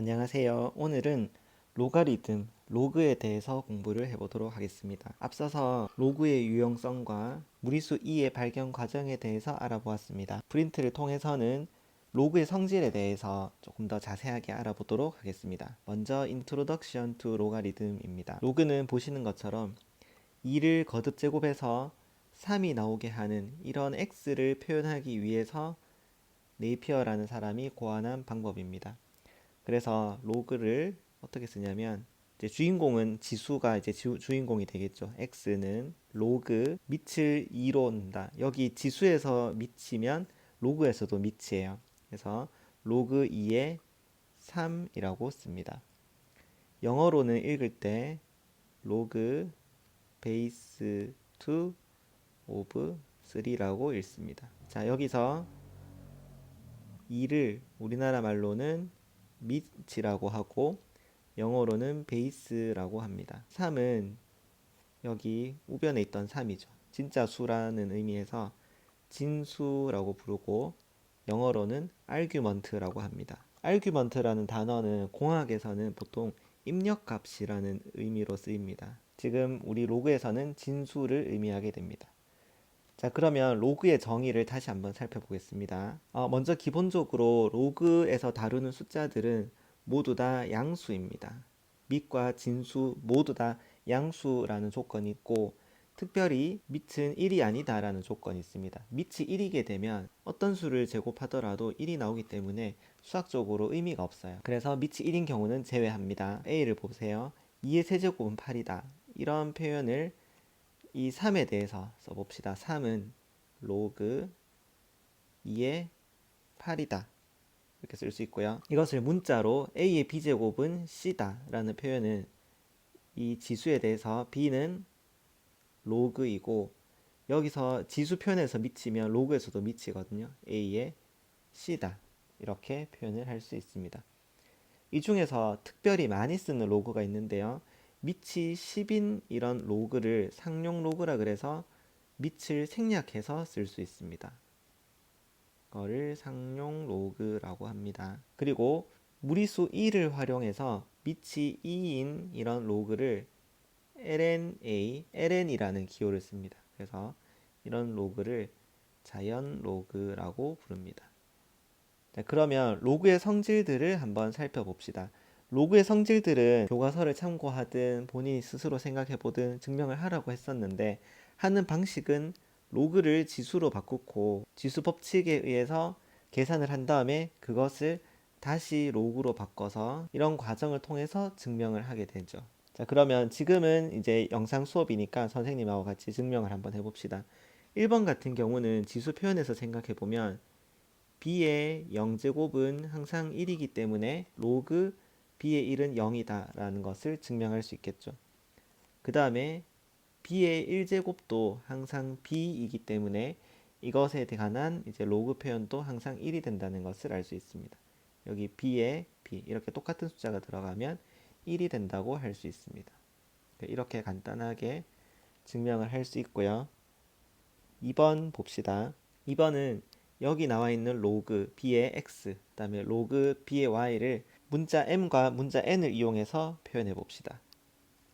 안녕하세요. 오늘은 로가리즘, 로그에 대해서 공부를 해보도록 하겠습니다. 앞서서 로그의 유용성과 무리수 2의 발견 과정에 대해서 알아보았습니다. 프린트를 통해서는 로그의 성질에 대해서 조금 더 자세하게 알아보도록 하겠습니다. 먼저 Introduction to Logarithm입니다. 로그는 보시는 것처럼 2를 거듭 제곱해서 3이 나오게 하는 이런 x를 표현하기 위해서 네이피어라는 사람이 고안한 방법입니다. 그래서 로그를 어떻게 쓰냐면 이제 주인공은 지수가 이제 주인공이 되겠죠. x는 로그 밑을 2로 놓는다. 여기 지수에서 밑이면 로그에서도 밑이에요. 그래서 로그 2의 3이라고 씁니다. 영어로는 읽을 때 로그 베이스 2 오브 3라고 읽습니다. 자, 여기서 2를 우리나라 말로는 밑이라고 하고 영어로는 베이스라고 합니다. 3은 여기 우변에 있던 3이죠. 진짜 수라는 의미에서 진수라고 부르고 영어로는 argument라고 합니다. argument라는 단어는 공학에서는 보통 입력값이라는 의미로 쓰입니다. 지금 우리 로그에서는 진수를 의미하게 됩니다. 자, 그러면 로그의 정의를 다시 한번 살펴보겠습니다. 먼저 기본적으로 로그에서 다루는 숫자들은 모두 다 양수입니다. 밑과 진수 모두 다 양수라는 조건이 있고 특별히 밑은 1이 아니다라는 조건이 있습니다. 밑이 1이게 되면 어떤 수를 제곱하더라도 1이 나오기 때문에 수학적으로 의미가 없어요. 그래서 밑이 1인 경우는 제외합니다. A를 보세요. 2의 세제곱은 8이다. 이런 표현을 이 3에 대해서 써봅시다. 3은 로그 2의 8이다. 이렇게 쓸 수 있고요. 이것을 문자로 A의 B제곱은 C다 라는 표현은 이 지수에 대해서 B는 로그이고 여기서 지수 표현에서 미치면 로그에서도 미치거든요. A의 C다. 이렇게 표현을 할 수 있습니다. 이 중에서 특별히 많이 쓰는 로그가 있는데요. 밑이 10인 이런 로그를 상용 로그라 그래서 밑을 생략해서 쓸 수 있습니다. 이거를 상용 로그라고 합니다. 그리고 무리수 2를 활용해서 밑이 2인 이런 로그를 ln이라는 기호를 씁니다. 그래서 이런 로그를 자연 로그라고 부릅니다. 자, 그러면 로그의 성질들을 한번 살펴봅시다. 로그의 성질들은 교과서를 참고하든 본인이 스스로 생각해보든 증명을 하라고 했었는데 하는 방식은 로그를 지수로 바꾸고 지수 법칙에 의해서 계산을 한 다음에 그것을 다시 로그로 바꿔서 이런 과정을 통해서 증명을 하게 되죠. 자, 그러면 지금은 이제 영상 수업이니까 선생님하고 같이 증명을 한번 해봅시다. 1번 같은 경우는 지수 표현에서 생각해보면 b의 0제곱은 항상 1이기 때문에 로그 b의 1은 0이다 라는 것을 증명할 수 있겠죠. 그 다음에 b의 1제곱도 항상 b이기 때문에 이것에 관한 이제 로그 표현도 항상 1이 된다는 것을 알 수 있습니다. 여기 b에 b 이렇게 똑같은 숫자가 들어가면 1이 된다고 할 수 있습니다. 이렇게 간단하게 증명을 할 수 있고요. 2번 봅시다. 2번은 여기 나와 있는 로그 b의 x, 그 다음에 로그 b의 y를 문자 m과 문자 n을 이용해서 표현해 봅시다.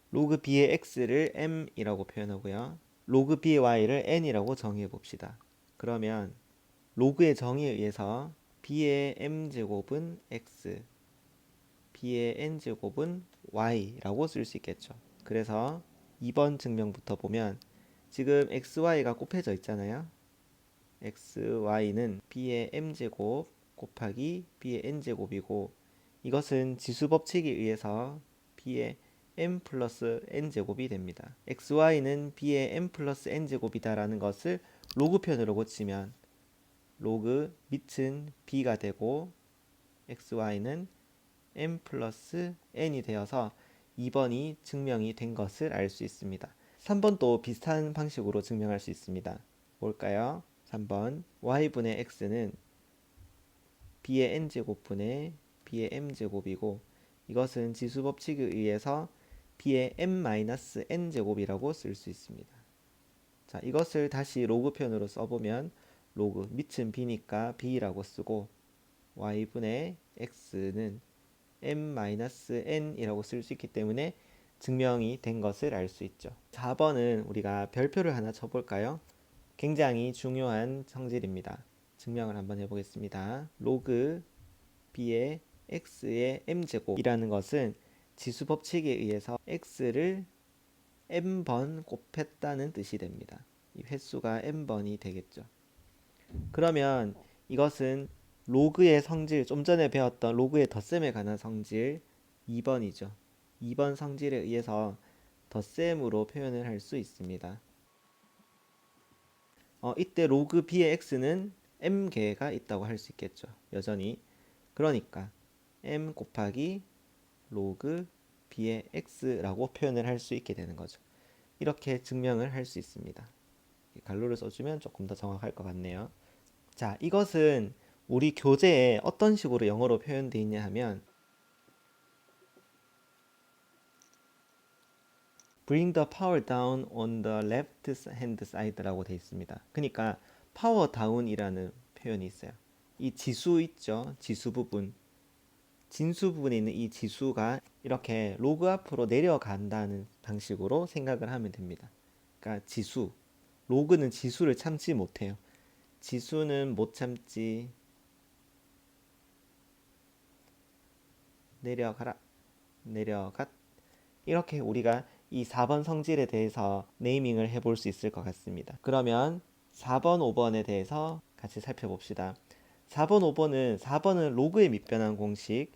로그 b의 x를 m이라고 표현하고요. 로그 b의 y를 n이라고 정의해 봅시다. 그러면 로그의 정의에 의해서 b의 m제곱은 x, b의 n제곱은 y라고 쓸 수 있겠죠. 그래서 2번 증명부터 보면 지금 xy가 곱해져 있잖아요. xy는 b의 m제곱 곱하기 b의 n제곱이고 이것은 지수 법칙에 의해서 b의 m 플러스 n제곱이 됩니다. xy는 b의 m 플러스 n제곱이다 라는 것을 로그 편으로 고치면 로그 밑은 b가 되고 xy는 m 플러스 n이 되어서 2번이 증명이 된 것을 알 수 있습니다. 3번도 비슷한 방식으로 증명할 수 있습니다. 뭘까요? 3번 y분의 x는 b의 n제곱분의 b의 m제곱이고 이것은 지수 법칙에 의해서 b의 m-n제곱이라고 쓸 수 있습니다. 자, 이것을 다시 로그 표현으로 써보면 로그 밑은 b니까 b라고 쓰고 y분의 x는 m-n이라고 쓸 수 있기 때문에 증명이 된 것을 알 수 있죠. 4번은 우리가 별표를 하나 쳐볼까요? 굉장히 중요한 성질입니다. 증명을 한번 해보겠습니다. 로그 b의 x의 m제곱이라는 것은 지수 법칙에 의해서 x를 m번 곱했다는 뜻이 됩니다. 이 횟수가 m번이 되겠죠. 그러면 이것은 로그의 성질, 좀 전에 배웠던 로그의 덧셈에 관한 성질 2번이죠. 2번 성질에 의해서 덧셈으로 표현을 할 수 있습니다. 이때 로그 b의 x는 m개가 있다고 할 수 있겠죠. 여전히. 그러니까 m 곱하기 로그 b의 x라고 표현을 할 수 있게 되는 거죠. 이렇게 증명을 할 수 있습니다. 갈로를 써주면 조금 더 정확할 것 같네요. 자, 이것은 우리 교재에 어떤 식으로 영어로 표현되어 있냐 하면 bring the power down on the left hand side라고 되어 있습니다. 그러니까 power down이라는 표현이 있어요. 이 지수 있죠? 지수 부분. 진수 부분에 있는 이 지수가 이렇게 로그 앞으로 내려간다는 방식으로 생각을 하면 됩니다. 그러니까 지수. 로그는 지수를 참지 못해요. 지수는 못 참지. 내려가라. 내려갔. 이렇게 우리가 이 4번 성질에 대해서 네이밍을 해볼 수 있을 것 같습니다. 그러면 4번, 5번에 대해서 같이 살펴봅시다. 4번, 5번은 4번은 로그의 밑변환 공식,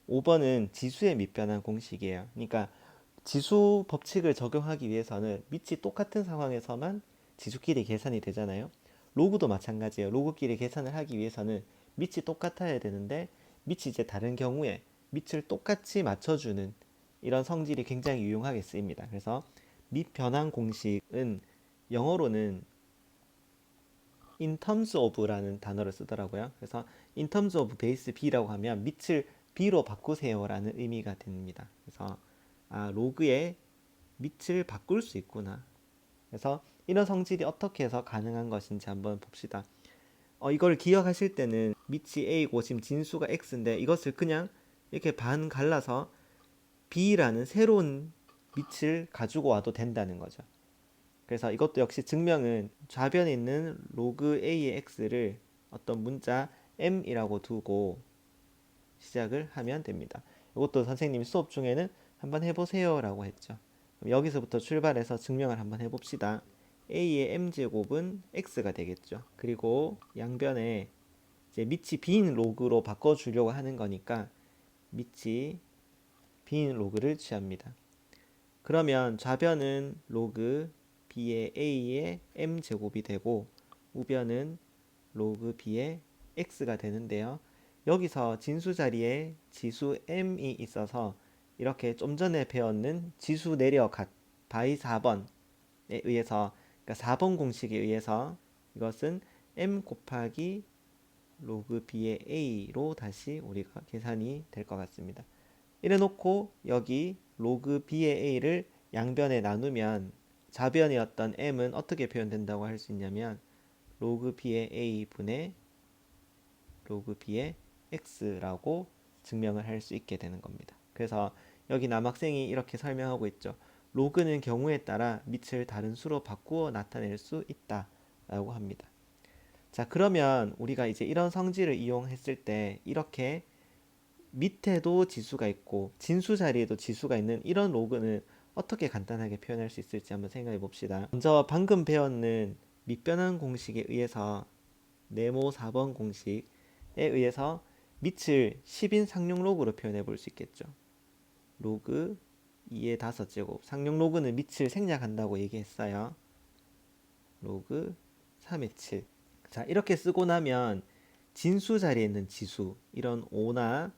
5번은 지수의 밑변환 공식이에요. 그러니까 지수 법칙을 적용하기 위해서는 밑이 똑같은 상황에서만 지수끼리 계산이 되잖아요. 로그도 마찬가지예요. 로그끼리 계산을 하기 위해서는 밑이 똑같아야 되는데 밑이 이제 다른 경우에 밑을 똑같이 맞춰주는 이런 성질이 굉장히 유용하게 쓰입니다. 그래서 밑변환 공식은 영어로는 in terms of라는 단어를 쓰더라고요. 그래서 in terms of base b라고 하면 밑을 b로 바꾸세요라는 의미가 됩니다. 그래서 로그의 밑을 바꿀 수 있구나. 그래서 이런 성질이 어떻게 해서 가능한 것인지 한번 봅시다. 이걸 기억하실 때는 밑이 a고 지금 진수가 x인데 이것을 그냥 이렇게 반 갈라서 b라는 새로운 밑을 가지고 와도 된다는 거죠. 그래서 이것도 역시 증명은 좌변에 있는 로그 a의 x를 어떤 문자 m이라고 두고 시작을 하면 됩니다. 이것도 선생님이 수업 중에는 한번 해보세요 라고 했죠. 그럼 여기서부터 출발해서 증명을 한번 해봅시다. a의 m제곱은 x가 되겠죠. 그리고 양변에 이제 밑이 빈 로그로 바꿔주려고 하는 거니까 밑이 빈 로그를 취합니다. 그러면 좌변은 로그 b의 a의 m제곱이 되고 우변은 로그 b의 x가 되는데요. 여기서 진수 자리에 지수 m이 있어서 이렇게 좀 전에 배웠는 지수 내려갔 바이 4번에 의해서 그러니까 4번 공식에 의해서 이것은 m 곱하기 로그 b의 a로 다시 우리가 계산이 될 것 같습니다. 이래 놓고 여기 로그 b의 a를 양변에 나누면 좌변이었던 m은 어떻게 표현된다고 할 수 있냐면 로그 b의 a 분의 로그 b의 x라고 증명을 할 수 있게 되는 겁니다. 그래서 여기 남학생이 이렇게 설명하고 있죠. 로그는 경우에 따라 밑을 다른 수로 바꾸어 나타낼 수 있다 라고 합니다. 자, 그러면 우리가 이제 이런 성질을 이용했을 때 이렇게 밑에도 지수가 있고 진수 자리에도 지수가 있는 이런 로그는 어떻게 간단하게 표현할 수 있을지 한번 생각해 봅시다. 먼저 방금 배웠는 밑변환 공식에 의해서 네모 4번 공식에 의해서 밑을 10인 상용 로그로 표현해 볼 수 있겠죠. 로그 2의 5제곱. 상용 로그는 밑을 생략한다고 얘기했어요. 로그 3의 7. 자, 이렇게 쓰고 나면 진수 자리에 있는 지수, 이런 5나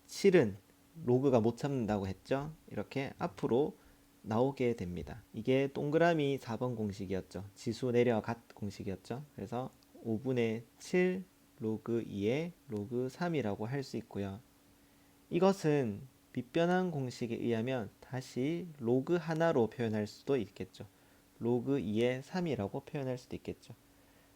7은 로그가 못 참는다고 했죠. 이렇게 앞으로 나오게 됩니다. 이게 동그라미 4번 공식이었죠. 지수 내려갔 공식이었죠. 그래서 5분의 7 로그 2의 로그 3이라고 할 수 있고요. 이것은 밑변환 공식에 의하면 다시 로그 하나로 표현할 수도 있겠죠. 로그 2의 3이라고 표현할 수도 있겠죠.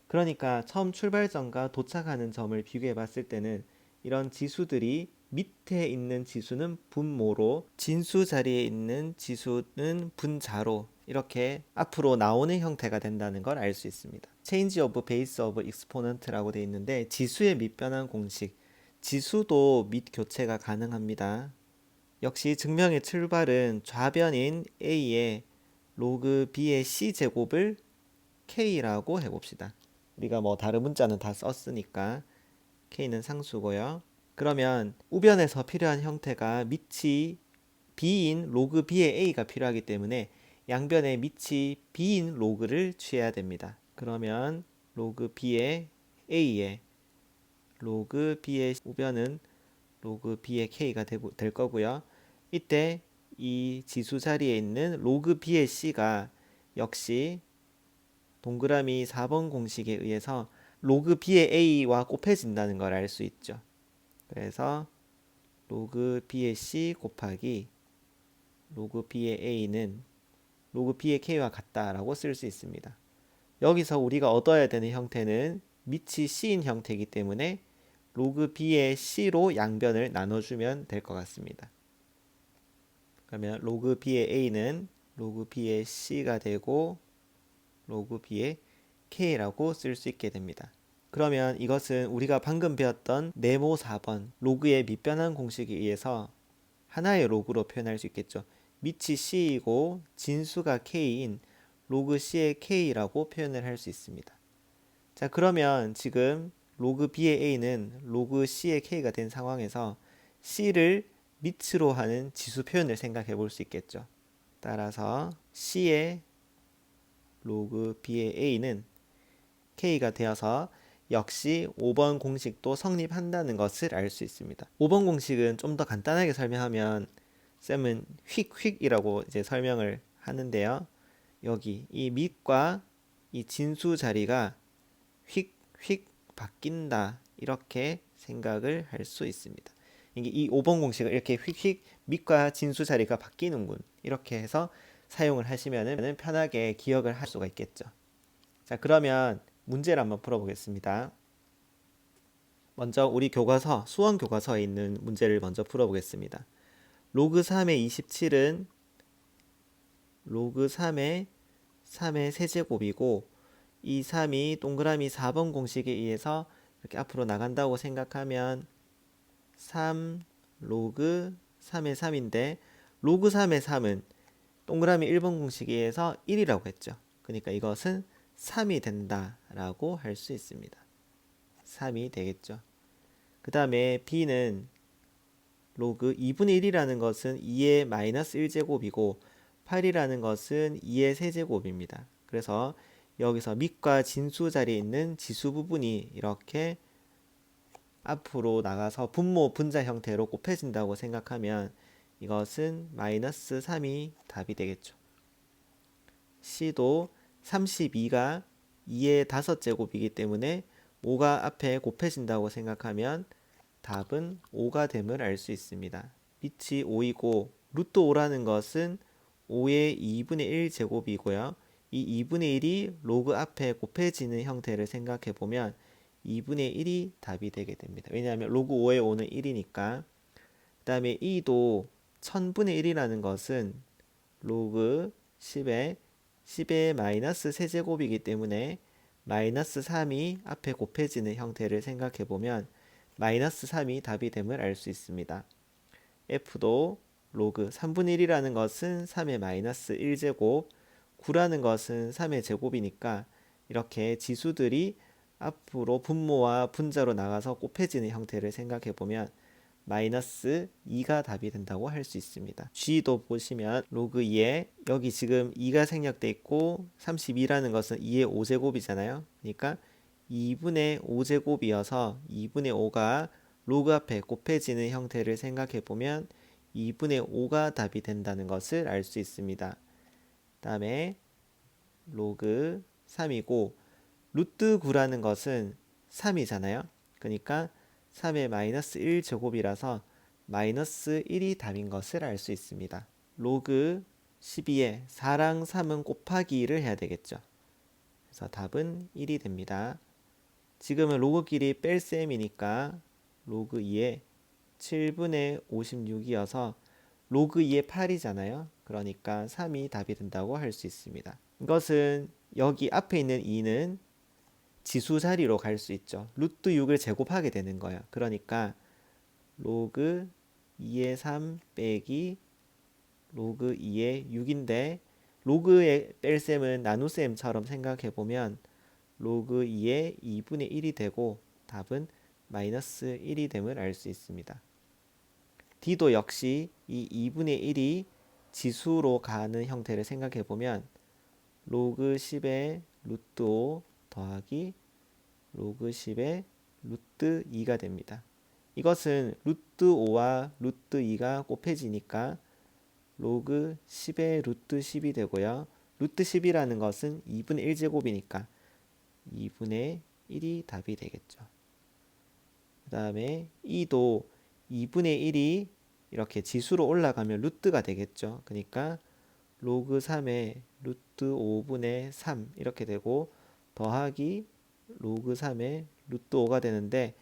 그러니까 처음 출발점과 도착하는 점을 비교해 봤을 때는 이런 지수들이 밑에 있는 지수는 분모로 진수 자리에 있는 지수는 분자로 이렇게 앞으로 나오는 형태가 된다는 걸 알 수 있습니다. change of base of exponent라고 되어 있는데 지수의 밑변환 공식, 지수도 밑 교체가 가능합니다. 역시 증명의 출발은 좌변인 a의 로그 b의 c제곱을 k라고 해봅시다. 우리가 뭐 다른 문자는 다 썼으니까 k는 상수고요. 그러면 우변에서 필요한 형태가 밑이 b인 로그 b의 a가 필요하기 때문에 양변의 밑이 b인 로그를 취해야 됩니다. 그러면 로그 b의 a에 로그 b의 우변은 로그 b의 k가 될 거고요. 이때 이 지수 자리에 있는 로그 b의 c가 역시 동그라미 4번 공식에 의해서 로그 b의 a와 곱해진다는 걸 알 수 있죠. 그래서 로그 b의 c 곱하기 로그 b의 a는 로그 b의 k와 같다라고 쓸 수 있습니다. 여기서 우리가 얻어야 되는 형태는 밑이 c인 형태이기 때문에 로그 b의 c로 양변을 나눠주면 될 것 같습니다. 그러면 로그 b의 a는 로그 b의 c가 되고 로그 b의 k라고 쓸 수 있게 됩니다. 그러면 이것은 우리가 방금 배웠던 네모 4번 로그의 밑변환 공식에 의해서 하나의 로그로 표현할 수 있겠죠. 밑이 c이고 진수가 k인 로그 c의 k라고 표현을 할 수 있습니다. 자, 그러면 지금 로그 b의 a는 로그 c의 k가 된 상황에서 c를 밑으로 하는 지수 표현을 생각해 볼 수 있겠죠. 따라서 c의 로그 b의 a는 k가 되어서 역시 5번 공식도 성립한다는 것을 알 수 있습니다. 5번 공식은 좀 더 간단하게 설명하면 쌤은 휙휙이라고 이제 설명을 하는데요. 여기 이 밑과 이 진수 자리가 휙휙 바뀐다 이렇게 생각을 할 수 있습니다. 이게 이 5번 공식을 이렇게 휙휙 밑과 진수 자리가 바뀌는군 이렇게 해서 사용을 하시면 편하게 기억을 할 수가 있겠죠. 자, 그러면 문제를 한번 풀어보겠습니다. 먼저 우리 교과서, 수원 교과서에 있는 문제를 먼저 풀어보겠습니다. 로그 3의 27은 로그 3의 세제곱이고 이 3이 동그라미 4번 공식에 의해서 이렇게 앞으로 나간다고 생각하면 3 로그 3의 3인데 로그 3의 3은 동그라미 1번 공식에 의해서 1이라고 했죠. 그러니까 이것은 3이 된다라고 할 수 있습니다. 3이 되겠죠. 그 다음에 b는 로그 2분의 1이라는 것은 2의 마이너스 1제곱이고 8이라는 것은 2의 세제곱입니다. 그래서 여기서 밑과 진수 자리에 있는 지수 부분이 이렇게 앞으로 나가서 분모 분자 형태로 곱해진다고 생각하면 이것은 마이너스 3이 답이 되겠죠. C도 32가 2의 5제곱이기 때문에 5가 앞에 곱해진다고 생각하면 답은 5가 됨을 알 수 있습니다. 밑이 5이고 루트 5라는 것은 5의 2분의 1 제곱이고요. 이 2분의 1이 로그 앞에 곱해지는 형태를 생각해 보면 2분의 1이 답이 되게 됩니다. 왜냐하면 로그 5의 5는 1이니까. 그 다음에 2도 1000분의 1이라는 것은 로그 10의 마이너스 세제곱이기 때문에 마이너스 3이 앞에 곱해지는 형태를 생각해 보면 마이너스 3이 답이 됨을 알 수 있습니다. F도 로그 3분의 1이라는 것은 3의 마이너스 1제곱, 9라는 것은 3의 제곱이니까 이렇게 지수들이 앞으로 분모와 분자로 나가서 곱해지는 형태를 생각해 보면 마이너스 2가 답이 된다고 할 수 있습니다. G도 보시면 로그 2에 여기 지금 2가 생략돼 있고 32라는 것은 2의 5제곱이잖아요. 그러니까 2분의 5제곱이어서 2분의 5가 로그 앞에 곱해지는 형태를 생각해 보면 2분의 5가 답이 된다는 것을 알 수 있습니다. 다음에 로그 3이고 루트 9라는 것은 3이잖아요. 그러니까 3의 마이너스 1 제곱이라서 마이너스 1이 답인 것을 알 수 있습니다. 로그 12에 4랑 3은 곱하기를 해야 되겠죠. 그래서 답은 1이 됩니다. 지금은 로그끼리 뺄셈이니까 로그 2에 7분의 56이어서 로그 2의 8이잖아요. 그러니까 3이 답이 된다고 할 수 있습니다. 이것은 여기 앞에 있는 2는 지수 자리로 갈 수 있죠. 루트 6을 제곱하게 되는 거예요. 그러니까 로그 2의 3 빼기 로그 2의 6인데 로그의 뺄셈은 나눗셈처럼 생각해 보면 로그 2의 2분의 1이 되고 답은 마이너스 1이 됨을 알 수 있습니다. D도 역시 이 2분의 1이 지수로 가는 형태를 생각해 보면 로그 10의 루트 5 더하기 로그 10의 루트 2가 됩니다. 이것은 루트 5와 루트 2가 곱해지니까 로그 10의 루트 10이 되고요. 루트 10이라는 것은 2분의 1제곱이니까 2분의 1이 답이 되겠죠. 그 다음에 2도 2분의 1이 이렇게 지수로 올라가면 루트가 되겠죠. 그러니까 로그 3의 루트 5분의 3 이렇게 되고 더하기 로그 3의 루트 5가 되는데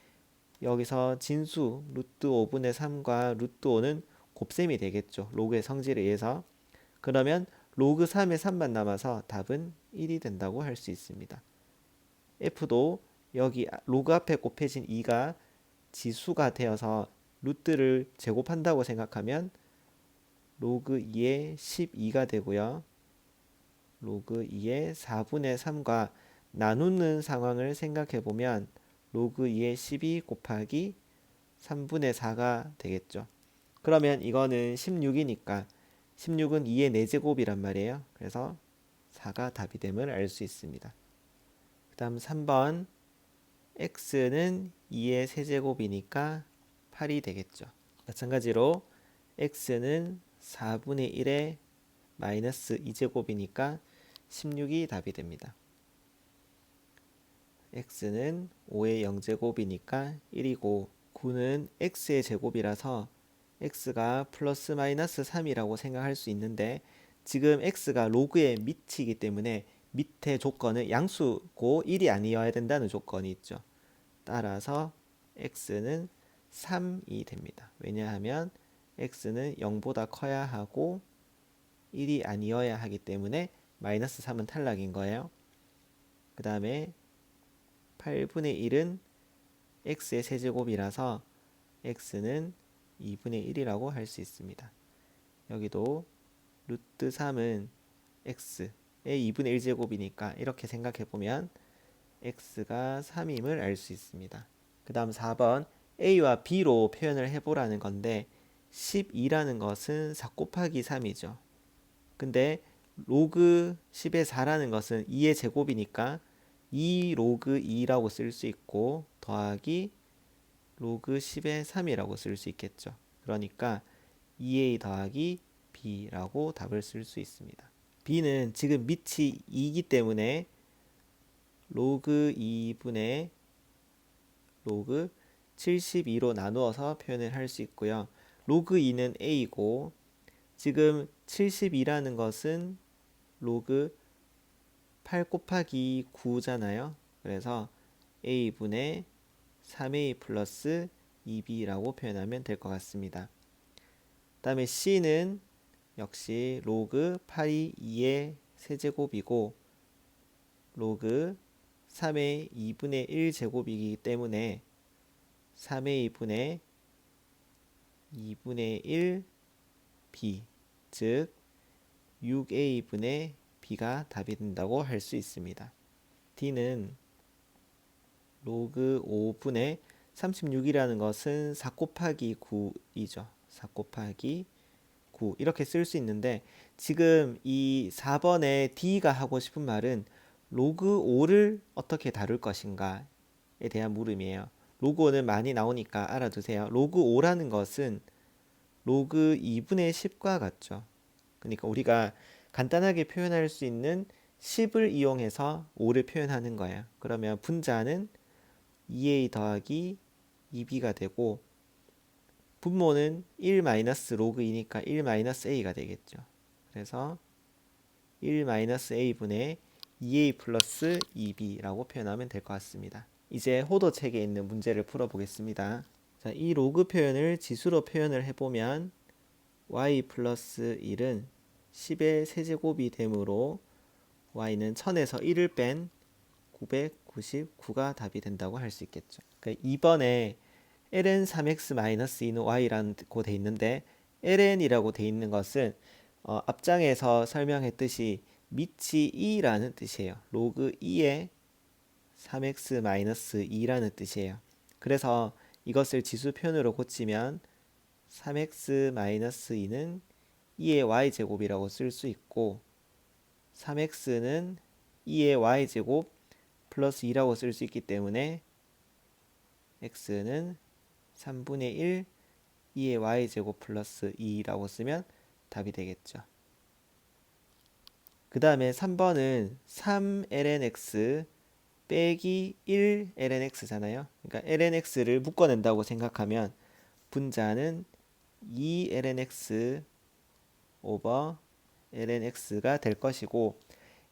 여기서 진수 루트 5분의 3과 루트 5는 곱셈이 되겠죠. 로그의 성질에 의해서. 그러면 로그 3의 3만 남아서 답은 1이 된다고 할 수 있습니다. F도 여기 로그 앞에 곱해진 2가 지수가 되어서 루트를 제곱한다고 생각하면 로그 2의 12가 되고요. 로그 2의 4분의 3과 나누는 상황을 생각해 보면 로그 2의 12 곱하기 3분의 4가 되겠죠. 그러면 이거는 16이니까 16은 2의 4제곱이란 말이에요. 그래서 4가 답이 됨을 알 수 있습니다. 그 다음 3번 x는 2의 세제곱이니까 8이 되겠죠. 마찬가지로 x는 4분의 1의 마이너스 2제곱이니까 16이 답이 됩니다. x는 5의 0제곱이니까 1이고 9는 x의 제곱이라서 x가 플러스 마이너스 3이라고 생각할 수 있는데 지금 x가 로그의 밑이기 때문에 밑에 조건은 양수고 1이 아니어야 된다는 조건이 있죠. 따라서 x는 3이 됩니다. 왜냐하면 x는 0보다 커야 하고 1이 아니어야 하기 때문에 마이너스 3은 탈락인 거예요. 그 다음에 8분의 1은 x의 세제곱이라서 x는 2분의 1이라고 할 수 있습니다. 여기도 루트 3은 x의 2분의 1제곱이니까 이렇게 생각해 보면 x가 3임을 알 수 있습니다. 그 다음 4번 a와 b로 표현을 해보라는 건데 12라는 것은 4 곱하기 3이죠. 근데 로그 10의 4라는 것은 2의 제곱이니까 2 로그 2라고 쓸 수 있고 더하기 로그 10의 3이라고 쓸 수 있겠죠. 그러니까 2a 더하기 b라고 답을 쓸 수 있습니다. b는 지금 밑이 2이기 때문에 로그 2분의 로그 72로 나누어서 표현을 할 수 있고요. 로그 2는 a고 지금 72라는 것은 로그 8 곱하기 9잖아요. 그래서 a분의 3a 플러스 2b라고 표현하면 될 것 같습니다. 다음에 c는 역시 로그 8이 2의 세제곱이고 로그 3의 2분의 1제곱이기 때문에 3의 2분의 2분의 1b 즉 6a분의 b가 답이 된다고 할 수 있습니다. d는 로그 5분의 36이라는 것은 4 곱하기 9이죠. 4 곱하기 9 이렇게 쓸 수 있는데 지금 이 4번에 D가 하고 싶은 말은 로그 5를 어떻게 다룰 것인가에 대한 물음이에요. 로그 5는 많이 나오니까 알아두세요. 로그 5라는 것은 로그 2분의 10과 같죠. 그러니까 우리가 간단하게 표현할 수 있는 10을 이용해서 5를 표현하는 거예요. 그러면 분자는 2a 더하기 2b가 되고 분모는 1 마이너스 로그 2니까 1 마이너스 a가 되겠죠. 그래서 1 마이너스 a분의 2a 플러스 2b라고 표현하면 될 것 같습니다. 이제 호도 책에 있는 문제를 풀어보겠습니다. 자, 이 로그 표현을 지수로 표현을 해보면 y 플러스 1은 10의 세제곱이 되므로 y는 1000에서 1을 뺀 999가 답이 된다고 할 수 있겠죠. 그러니까 2번에 ln 3x-2는 y라고 돼 있는데 ln이라고 돼 있는 것은 앞장에서 설명했듯이 밑이 2라는 뜻이에요. 로그 2의 3x-2라는 뜻이에요. 그래서 이것을 지수 표현으로 고치면 3x-2는 2의 y제곱이라고 쓸 수 있고 3x는 2의 y제곱 플러스 2라고 쓸 수 있기 때문에 x는 3분의 1 2의 y제곱 플러스 2라고 쓰면 답이 되겠죠. 그 다음에 3번은 3lnx 빼기 1lnx잖아요. 그러니까 lnx를 묶어낸다고 생각하면 분자는 2lnx 오버 lnx가 될 것이고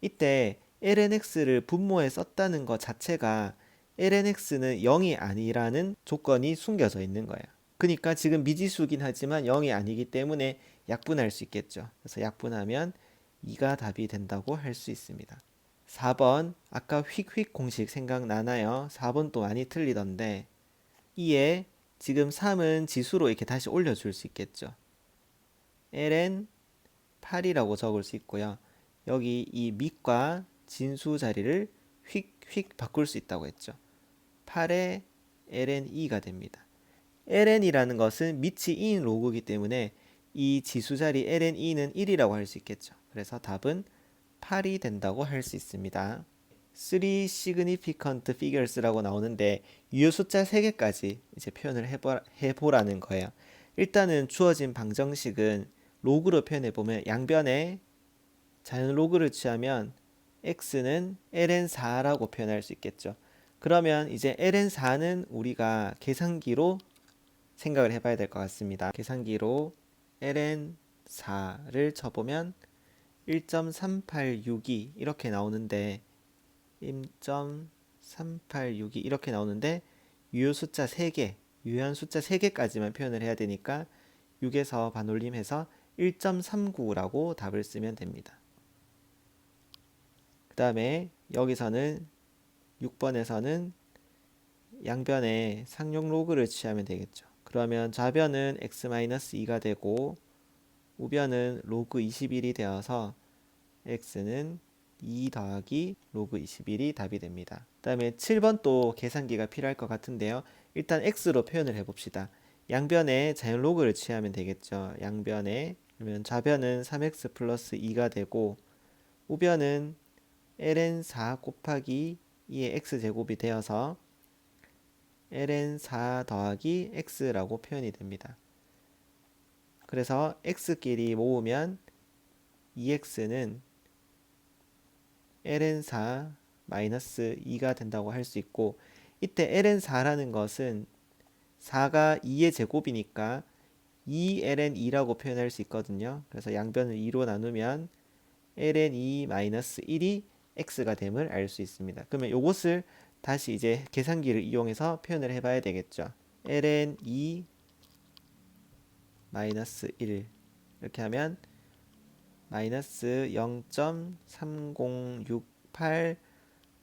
이때 lnx를 분모에 썼다는 것 자체가 lnx는 0이 아니라는 조건이 숨겨져 있는 거예요. 그러니까 지금 미지수긴 하지만 0이 아니기 때문에 약분할 수 있겠죠. 그래서 약분하면 2가 답이 된다고 할 수 있습니다. 4번 아까 휙휙 공식 생각나나요? 4번도 많이 틀리던데 이에 지금 3은 지수로 이렇게 다시 올려줄 수 있겠죠. ln 8이라고 적을 수 있고요. 여기 이 밑과 진수 자리를 휙휙 바꿀 수 있다고 했죠. 8의 ln2가 됩니다. ln이라는 것은 밑이 2인 로그이기 때문에 이 지수 자리 ln2는 1이라고 할 수 있겠죠. 그래서 답은 8이 된다고 할 수 있습니다. 3 significant figures라고 나오는데 유효 숫자 3개까지 이제 표현을 해보라는 거예요. 일단은 주어진 방정식은 로그로 표현해보면 양변에 자연 로그를 취하면 x는 ln4라고 표현할 수 있겠죠. 그러면 이제 ln4는 우리가 계산기로 생각을 해봐야 될 것 같습니다. 계산기로 ln4를 쳐보면 1.386이 이렇게 나오는데 1.386이 이렇게 나오는데 유효 숫자 3개, 유효한 숫자 3개까지만 표현을 해야 되니까 6에서 반올림해서 1.39라고 답을 쓰면 됩니다. 그 다음에 여기서는 6번에서는 양변에 상용 로그를 취하면 되겠죠. 그러면 좌변은 x-2가 되고 우변은 로그 21이 되어서 x는 2 더하기 로그 21이 답이 됩니다. 그 다음에 7번 또 계산기가 필요할 것 같은데요. 일단 x로 표현을 해봅시다. 양변에 자연 로그를 취하면 되겠죠. 양변에 그러면 좌변은 3x 플러스 2가 되고 우변은 ln 4 곱하기 2의 x제곱이 되어서 ln 4 더하기 x라고 표현이 됩니다. 그래서 x끼리 모으면 2x는 ln 4 마이너스 2가 된다고 할 수 있고 이때 ln 4라는 것은 4가 2의 제곱이니까 2ln 2라고 표현할 수 있거든요. 그래서 양변을 2로 나누면 ln 2 마이너스 1이 x가 됨을 알 수 있습니다. 그러면 이것을 다시 이제 계산기를 이용해서 표현을 해봐야 되겠죠. ln 2 마이너스 1 이렇게 하면 마이너스 0.3068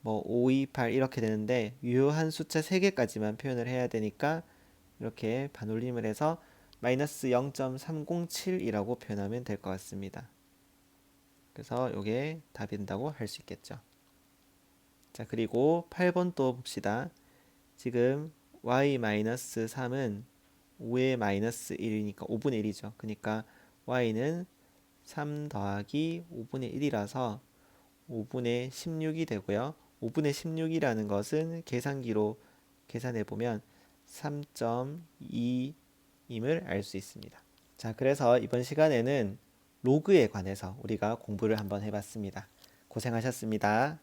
뭐 528 이렇게 되는데 유효한 숫자 3개까지만 표현을 해야 되니까 이렇게 반올림을 해서 마이너스 0.307이라고 표현하면 될 것 같습니다. 그래서 이게 답이 된다고 할 수 있겠죠. 자, 그리고 8번 또 봅시다. 지금 y-3은 5의 마이너스 1이니까 5분의 1이죠. 그러니까 y는 3 더하기 5분의 1이라서 5분의 16이 되고요. 5분의 16이라는 것은 계산기로 계산해보면 3.2임을 알 수 있습니다. 자, 그래서 이번 시간에는 로그에 관해서 우리가 공부를 한번 해봤습니다. 고생하셨습니다.